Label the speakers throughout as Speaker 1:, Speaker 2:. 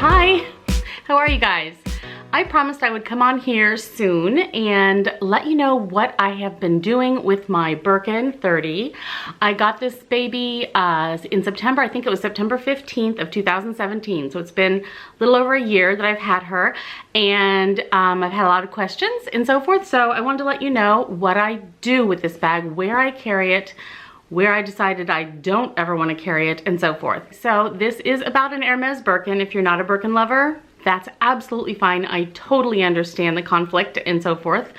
Speaker 1: Hi, how are you guys? I promised I would come on here soon and let you know what I have been doing with my Birkin 30. I got this baby in September. I think it was September 15th of 2017. So it's been a little over a year that I've had her, and I've had a lot of questions and so forth. So I wanted to let you know what I do with this bag, where I carry it, where I decided I don't ever want to carry it, and so forth. So this is about an Hermes Birkin. If you're not a Birkin lover, that's absolutely fine. I totally understand the conflict and so forth.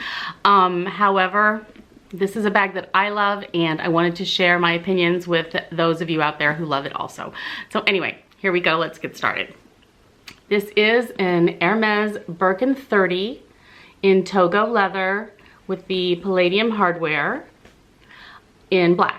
Speaker 1: However, this is a bag that I love, and I wanted to share my opinions with those of you out there who love it also. So anyway, here we go, let's get started. This is an Hermes Birkin 30 in Togo leather with the palladium hardware in black.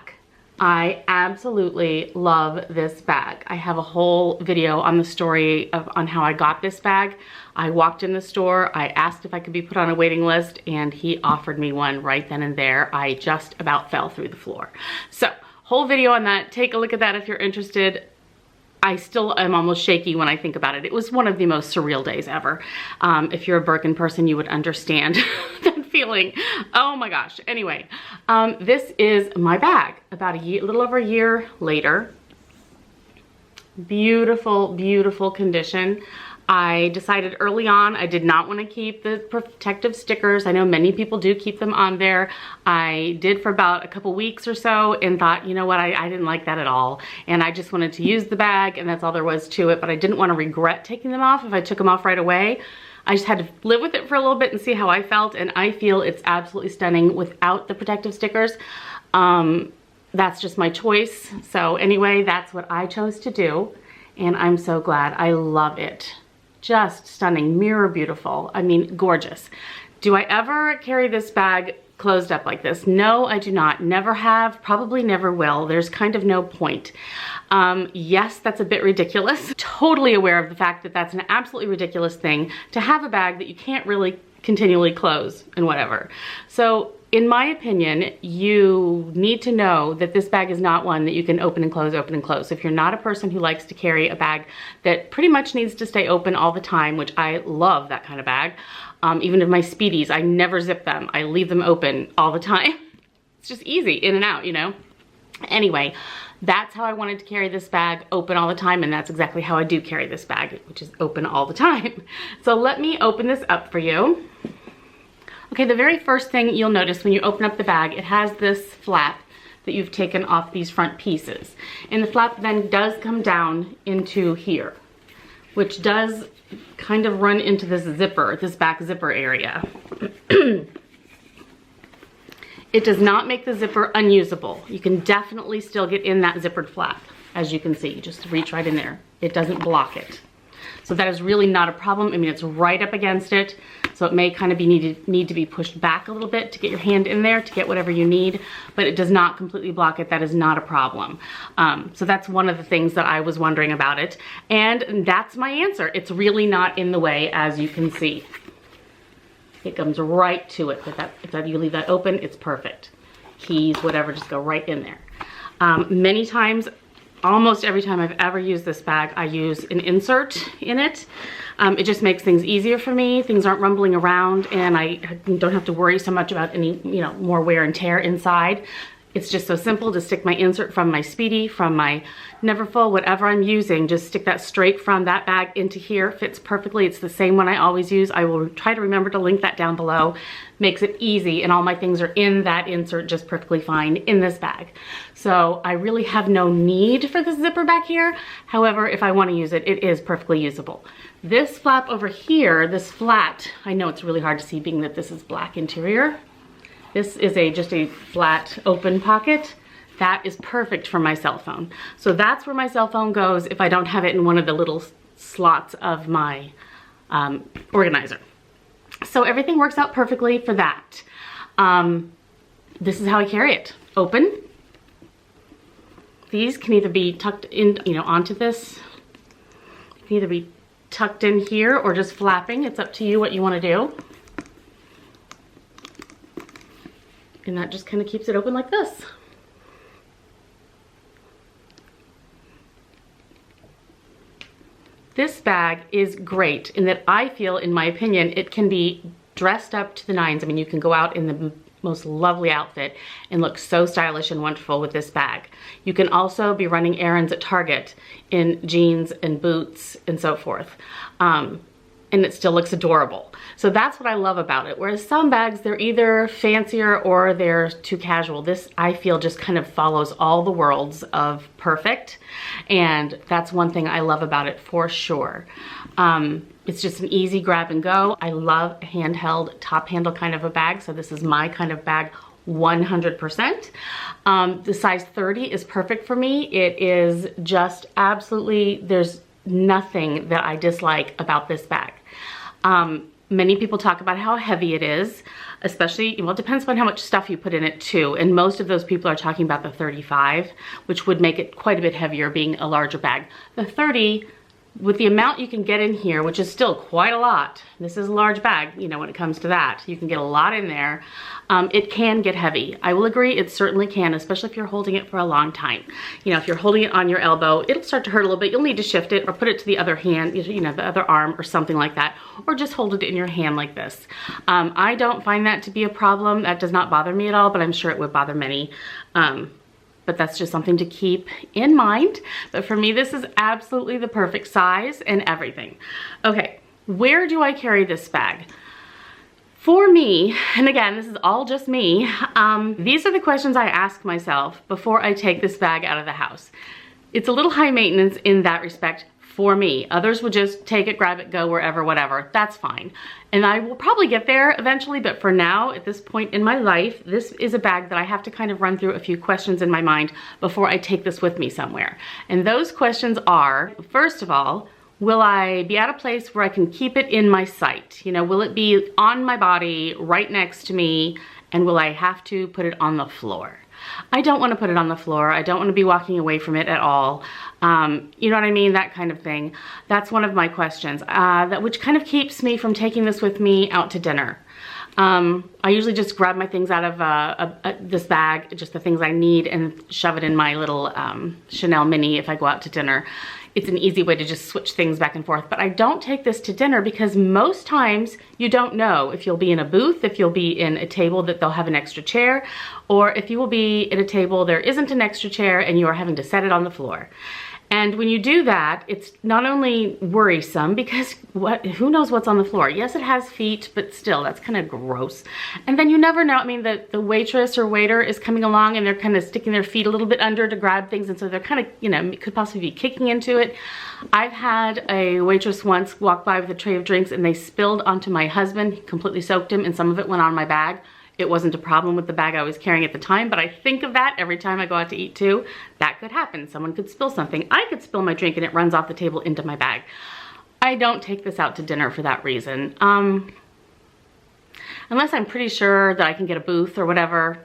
Speaker 1: I absolutely love this bag. I have a whole video on the story on how I got this bag. I walked in the store, I asked if I could be put on a waiting list, and he offered me one right then and there. I just about fell through the floor. So, whole video on that. Take a look at that if you're interested. I still am almost shaky when I think about it. It was one of the most surreal days ever. If you're a Birkin person, you would understand that feeling. Oh my gosh. Anyway, this is my bag about a little over a year later. Beautiful, beautiful condition. I decided early on I did not want to keep the protective stickers. I know many people do keep them on there. I did for about a couple weeks or so and thought, you know what, I didn't like that at all. And I just wanted to use the bag, and that's all there was to it. But I didn't want to regret taking them off if I took them off right away. I just had to live with it for a little bit and see how I felt. And I feel it's absolutely stunning without the protective stickers. That's just my choice. So anyway, that's what I chose to do. And I'm so glad. I love it. Just stunning, mirror beautiful. I mean, gorgeous. Do I ever carry this bag closed up like this? No, I do not. Never have, probably never will. There's kind of no point. Yes, that's a bit ridiculous. Totally aware of the fact that that's an absolutely ridiculous thing to have a bag that you can't really continually close and whatever. So in my opinion, you need to know that this bag is not one that you can open and close, open and close. If you're not a person who likes to carry a bag that pretty much needs to stay open all the time, which I love that kind of bag, even if my Speedies, I never zip them. I leave them open all the time. It's just easy, in and out, you know? Anyway, that's how I wanted to carry this bag, open all the time, and that's exactly how I do carry this bag, which is open all the time. So let me open this up for you. Okay, the very first thing you'll notice when you open up the bag, it has this flap that you've taken off these front pieces. And the flap then does come down into here, which does kind of run into this zipper, this back zipper area. It does not make the zipper unusable. You can definitely still get in that zippered flap, as you can see. Just reach right in there. It doesn't block it. So that is really not a problem. I mean, it's right up against it. So it may kind of need to be pushed back a little bit to get your hand in there to get whatever you need, but it does not completely block it. That is not a problem. So that's one of the things that I was wondering about it. And that's my answer. It's really not in the way, as you can see. It comes right to it. If you leave that open, it's perfect. Keys, whatever, just go right in there. Many times, almost every time I've ever used this bag, I use an insert in it. It just makes things easier for me. Things aren't rumbling around, and I don't have to worry so much about any, more wear and tear inside. It's just so simple to stick my insert from my Speedy, from my Neverfull, whatever I'm using, just stick that straight from that bag into here. Fits perfectly. It's the same one I always use. I will try to remember to link that down below. Makes it easy, and all my things are in that insert just perfectly fine in this bag. So I really have no need for the zipper back here. However, if I want to use it, it is perfectly usable. This flap over here, this flat, I know it's really hard to see being that this is black interior. This is just a flat open pocket. That is perfect for my cell phone. So that's where my cell phone goes if I don't have it in one of the little slots of my organizer. So everything works out perfectly for that. This is how I carry it. Open. These can either be tucked in, onto this. It can either be tucked in here or just flapping. It's up to you what you want to do. And that just kind of keeps it open like this. This bag is great in that I feel, in my opinion, it can be dressed up to the nines. I mean, you can go out in the most lovely outfit and look so stylish and wonderful with this bag. You can also be running errands at Target in jeans and boots and so forth. And it still looks adorable. So that's what I love about it. Whereas some bags, they're either fancier or they're too casual. This, I feel, just kind of follows all the worlds of perfect. And that's one thing I love about it for sure. It's just an easy grab and go. I love a handheld top handle kind of a bag. So this is my kind of bag 100%. The size 30 is perfect for me. It is just absolutely, there's nothing that I dislike about this bag. Many people talk about how heavy it is, especially, well, it depends on how much stuff you put in it too. And most of those people are talking about the 35, which would make it quite a bit heavier being a larger bag. The 30, with the amount you can get in here, which is still quite a lot. This is a large bag, you know, when it comes to that. You can get a lot in there. It can get heavy. I will agree, it certainly can, especially if you're holding it for a long time. You know, if you're holding it on your elbow, it'll start to hurt a little bit. You'll need to shift it or put it to the other hand, you know, the other arm or something like that, or just hold it in your hand like this. I don't find that to be a problem. That does not bother me at all, but I'm sure it would bother many. But that's just something to keep in mind. But for me, this is absolutely the perfect size and everything. Okay, where do I carry this bag? For me, and again, this is all just me, these are the questions I ask myself before I take this bag out of the house. It's a little high maintenance in that respect for me. Others would just take it, grab it, go wherever, whatever. That's fine. And I will probably get there eventually, but for now, at this point in my life, this is a bag that I have to kind of run through a few questions in my mind before I take this with me somewhere. And those questions are, first of all, will I be at a place where I can keep it in my sight? You know, will it be on my body, right next to me, and will I have to put it on the floor? I don't want to put it on the floor. I don't want to be walking away from it at all. You know what I mean? That kind of thing. That's one of my questions, which kind of keeps me from taking this with me out to dinner. I usually just grab my things out of this bag, just the things I need, and shove it in my little Chanel mini if I go out to dinner. It's an easy way to just switch things back and forth. But I don't take this to dinner because most times you don't know if you'll be in a booth, if you'll be in a table that they'll have an extra chair, or if you will be at a table there isn't an extra chair and you are having to set it on the floor. And when you do that, it's not only worrisome because who knows what's on the floor? Yes, it has feet, but still, that's kind of gross. And then you never know. I mean, the waitress or waiter is coming along and they're kind of sticking their feet a little bit under to grab things. And so they're kind of, you know, could possibly be kicking into it. I've had a waitress once walk by with a tray of drinks and they spilled onto my husband, completely soaked him, and some of it went on my bag. It wasn't a problem with the bag I was carrying at the time, but I think of that every time I go out to eat too. That could happen. Someone could spill something. I could spill my drink and it runs off the table into my bag. I don't take this out to dinner for that reason. Unless I'm pretty sure that I can get a booth or whatever,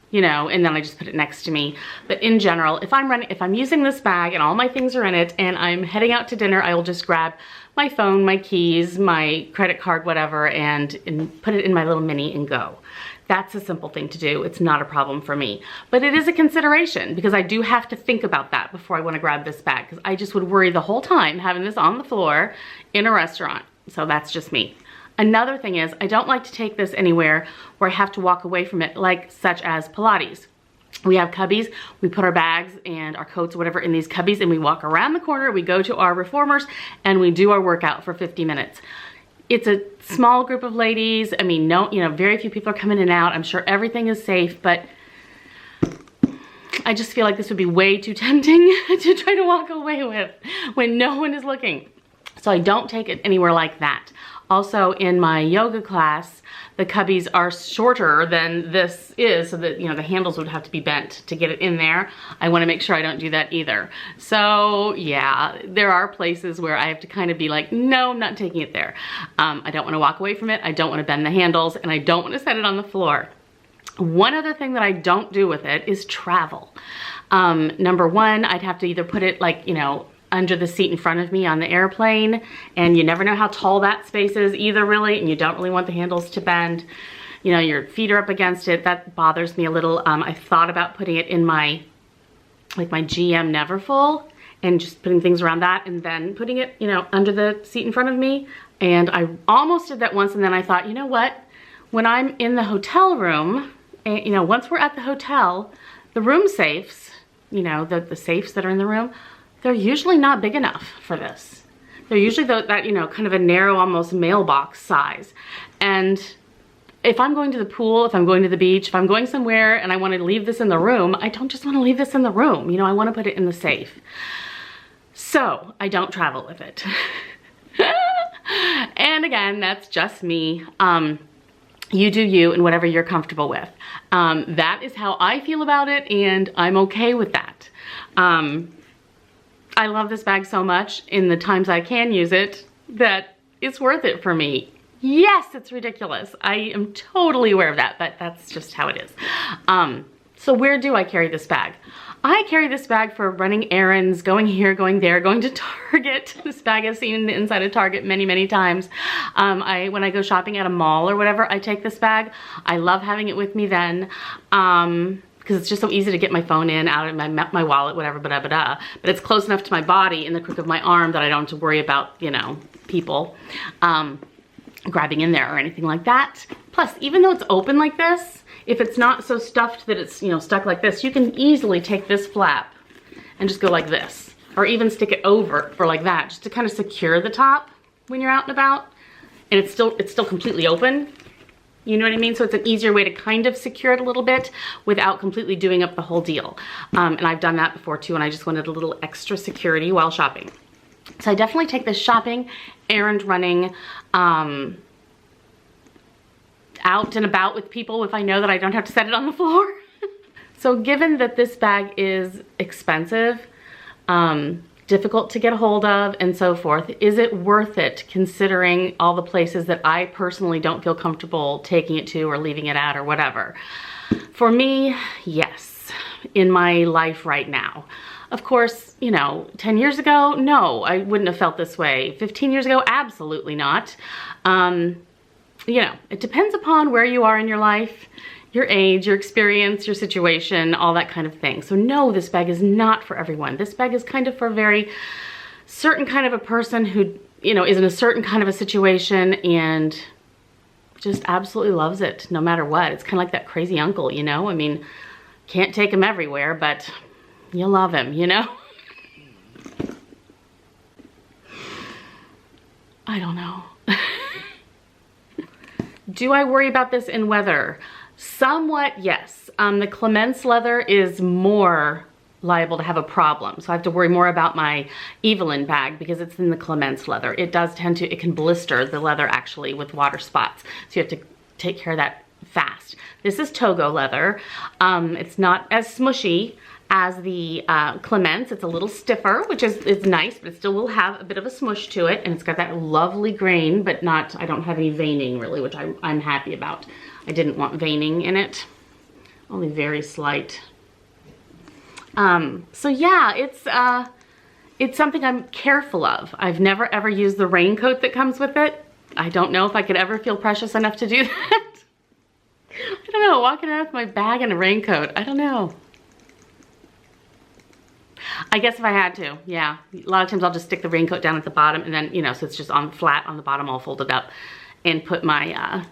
Speaker 1: you know, and then I just put it next to me. But in general, if I'm using this bag and all my things are in it and I'm heading out to dinner, I will just grab my phone, my keys, my credit card, whatever, and put it in my little mini and go. That's a simple thing to do. It's not a problem for me. But it is a consideration because I do have to think about that before I want to grab this bag because I just would worry the whole time having this on the floor in a restaurant. So that's just me. Another thing is I don't like to take this anywhere where I have to walk away from it, like such as Pilates. We have cubbies, we put our bags and our coats or whatever in these cubbies and we walk around the corner, we go to our reformers and we do our workout for 50 minutes. It's a small group of ladies. I mean, no, you know, very few people are coming in and out. I'm sure everything is safe, but I just feel like this would be way too tempting to try to walk away with when no one is looking. So I don't take it anywhere like that. Also in my yoga class, the cubbies are shorter than this is, so that, you know, the handles would have to be bent to get it in there. I want to make sure I don't do that either. So yeah, there are places where I have to kind of be like, no, I'm not taking it there. I don't want to walk away from it. I don't want to bend the handles and I don't want to set it on the floor. One other thing that I don't do with it is travel. Number one, I'd have to either put it like, you know, under the seat in front of me on the airplane, and you never know how tall that space is either really, and you don't really want the handles to bend. You know, your feet are up against it. That bothers me a little. I thought about putting it in my, like my GM Neverfull, and just putting things around that and then putting it, you know, under the seat in front of me. And I almost did that once, and then I thought, you know what? When I'm in the hotel room, and, you know, once we're at the hotel, the room safes, you know, the safes that are in the room, they're usually not big enough for this. They're usually that, you know, kind of a narrow, almost mailbox size. And if I'm going to the pool, if I'm going to the beach, if I'm going somewhere and I want to leave this in the room, I don't just want to leave this in the room. You know, I want to put it in the safe. So I don't travel with it. And again, that's just me. You do you and whatever you're comfortable with. That is how I feel about it, and I'm okay with that. I love this bag so much in the times I can use it that it's worth it for me. Yes, it's ridiculous. I am totally aware of that, but that's just how it is. So where do I carry this bag? I carry this bag for running errands, going here, going there, going to Target. This bag I've seen in the inside of Target many, many times. When I go shopping at a mall or whatever, I take this bag. I love having it with me then. Because it's just so easy to get my phone in, out of my wallet, whatever, but it's close enough to my body in the crook of my arm that I don't have to worry about, you know, people grabbing in there or anything like that. Plus, even though it's open like this, if it's not so stuffed that it's, you know, stuck like this, you can easily take this flap and just go like this, or even stick it over for like that, just to kind of secure the top when you're out and about. And it's still completely open. You know what I mean? So it's an easier way to kind of secure it a little bit without completely doing up the whole deal. And I've done that before too, and I just wanted a little extra security while shopping. So I definitely take this shopping, errand running, out and about with people if I know that I don't have to set it on the floor. So given that this bag is expensive, difficult to get a hold of and so forth, is it worth it considering all the places that I personally don't feel comfortable taking it to or leaving it at or whatever? For me, yes, in my life right now. Of course, you know, 10 years ago, no, I wouldn't have felt this way. 15 years ago, absolutely not. You know, it depends upon where you are in your life, your age, your experience, your situation, all that kind of thing. So no, this bag is not for everyone. This bag is kind of for a very certain kind of a person who, you know, is in a certain kind of a situation and just absolutely loves it no matter what. It's kind of like that crazy uncle, you know? I mean, can't take him everywhere, but you love him, you know? I don't know. Do I worry about this in weather? Somewhat, yes. The Clements leather is more liable to have a problem. So I have to worry more about my Evelyn bag because it's in the Clements leather. It does tend to, it can blister the leather actually with water spots. So you have to take care of that fast. This is Togo leather. It's not as smushy as the Clements. It's a little stiffer, which is nice, but it still will have a bit of a smush to it. And it's got that lovely grain, but not, I don't have any veining really, which I'm happy about. I didn't want veining in it, only very slight. So yeah, it's something I'm careful of. I've never ever used the raincoat that comes with it. I don't know if I could ever feel precious enough to do that. I don't know, walking around with my bag and a raincoat, I don't know. I guess if I had to, yeah. A lot of times I'll just stick the raincoat down at the bottom and then, you know, so it's just on flat on the bottom all folded up and put my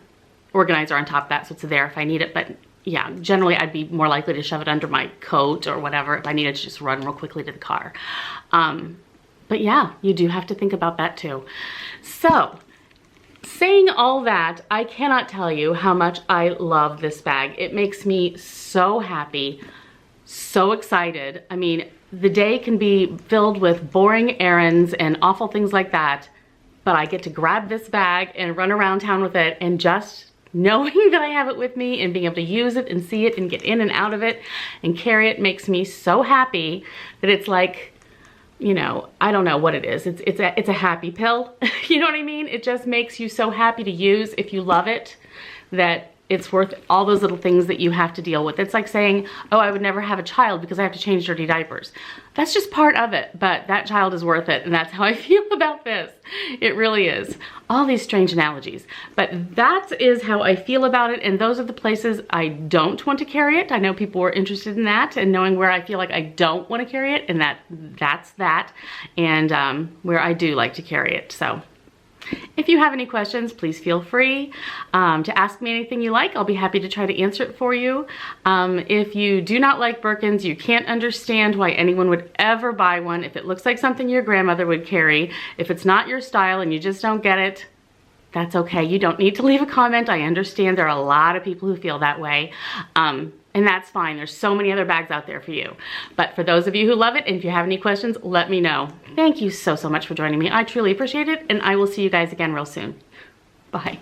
Speaker 1: organizer on top of that so it's there if I need it. But yeah, generally I'd be more likely to shove it under my coat or whatever if I needed to just run real quickly to the car. But yeah, you do have to think about that too. So, saying all that, I cannot tell you how much I love this bag. It makes me so happy, so excited. I mean, the day can be filled with boring errands and awful things like that, but I get to grab this bag and run around town with it, and just knowing that I have it with me and being able to use it and see it and get in and out of it and carry it makes me so happy that it's like, you know, I don't know what it is. It's a happy pill. You know what I mean? It just makes you so happy to use if you love it that it's worth all those little things that you have to deal with. It's like saying, oh, I would never have a child because I have to change dirty diapers. That's just part of it, but that child is worth it, and that's how I feel about this. It really is. All these strange analogies, but that is how I feel about it, and those are the places I don't want to carry it. I know people were interested in that and knowing where I feel like I don't want to carry it, and that's that, and where I do like to carry it. So if you have any questions, please feel free to ask me anything you like. I'll be happy to try to answer it for you. If you do not like Birkins, you can't understand why anyone would ever buy one. If it looks like something your grandmother would carry, if it's not your style and you just don't get it, that's okay. You don't need to leave a comment. I understand there are a lot of people who feel that way. And that's fine. There's so many other bags out there for you. But for those of you who love it, and if you have any questions, let me know. Thank you so much for joining me. I truly appreciate it, and I will see you guys again real soon. Bye.